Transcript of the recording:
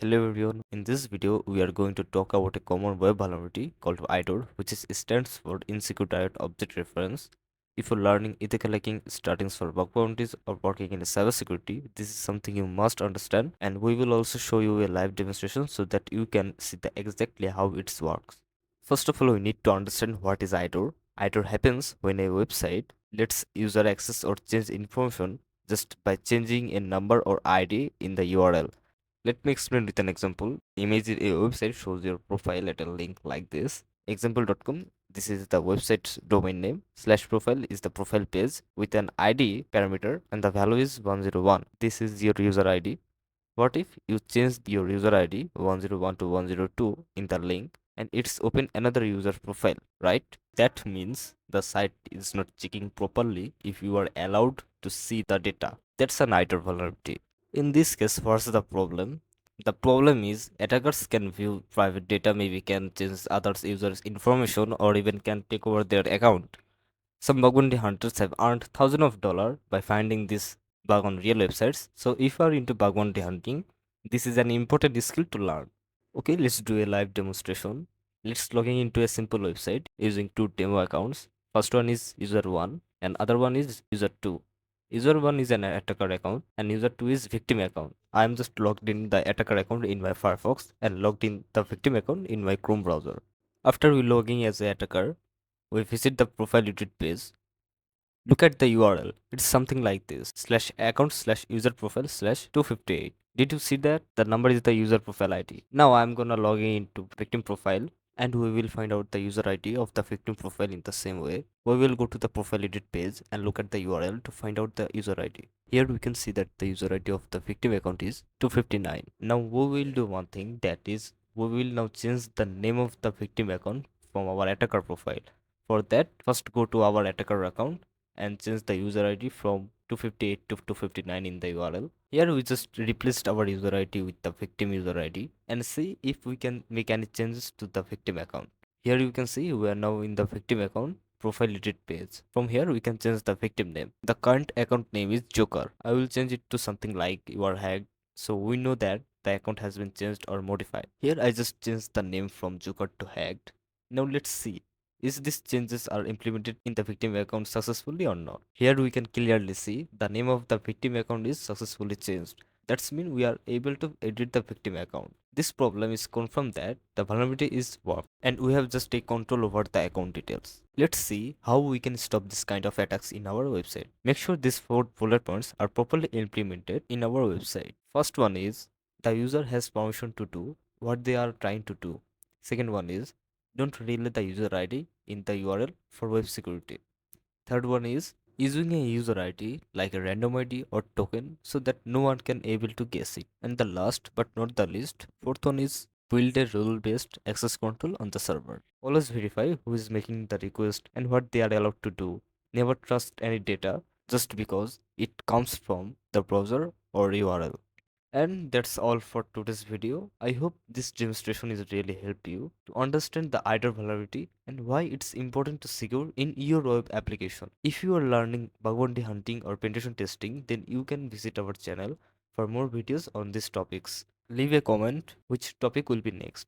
Hello everyone, in this video we are going to talk about a common web vulnerability called IDOR, which stands for Insecure Direct Object Reference. If you're learning ethical hacking, starting for bug bounties or working in cybersecurity, this is something you must understand, and we will also show you a live demonstration so that you can see exactly how it works. First of all, we need to understand what is IDOR. IDOR happens when a website lets user access or change information just by changing a number or ID in the URL. Let me explain with an example. Imagine a website shows your profile at a link like this. Example.com. This is the website's domain name. Slash profile is the profile page with an ID parameter and the value is 101. This is your user ID. What if you change your user ID 101 to 102 in the link and it's open another user profile, right? That means the site is not checking properly if you are allowed to see the data. That's an IDOR vulnerability. In this case, what's the problem? The problem is attackers can view private data, maybe can change others users information or even can take over their account. Some bug bounty hunters have earned thousands of dollars by finding this bug on real websites. So if you are into bug bounty hunting, this is an important skill to learn. Okay, let's do a live demonstration. Let's log into a simple website using two demo accounts. First one is user 1 and other one is user 2. User 1 is an attacker account and user 2 is victim account. I am just logged in the attacker account in my Firefox and logged in the victim account in my Chrome browser. After we logging as a attacker, we visit the profile edit page. Look at the URL. It's something like this slash account slash user profile slash 258. Did you see that? The number is the user profile ID. Now I'm gonna log in into victim profile and we will find out the user ID of the victim profile in the same way. We will go to the profile edit page and look at the URL to find out the user ID. Here we can see that the user ID of the victim account is 259. Now we will do one thing, that is we will now change the name of the victim account from our attacker profile. For that, first go to our attacker account and change the user ID from 258 to 259 in the URL. Here we just replaced our user ID with the victim user ID and see if we can make any changes to the victim account. Here you can see we are now in the victim account profile edit page. From here we can change the victim name. The current account name is Joker. I will change it to something like you are hacked, so we know that the account has been changed or modified. Here I just changed the name from Joker to hacked. Now let's see is these changes are implemented in the victim account successfully or not. Here we can clearly see the name of the victim account is successfully changed. That's mean we are able to edit the victim account. This problem is confirmed that the vulnerability is worked and we have just take control over the account details. Let's see how we can stop this kind of attacks in our website. Make sure these 4 bullet points are properly implemented in our website. First one is the user has permission to do what they are trying to do. Second one is don't relay the user ID in the URL for web security. Third one is using a user ID like a random ID or token so that no one can able to guess it. And the last but not the least, fourth one is build a rule-based access control on the server. Always verify who is making the request and what they are allowed to do. Never trust any data just because it comes from the browser or URL. And that's all for today's video. I hope this demonstration is really helped you to understand the IDOR vulnerability and why it's important to secure in your web application. If you are learning bug bounty hunting or penetration testing, then you can visit our channel for more videos on these topics. Leave a comment which topic will be next.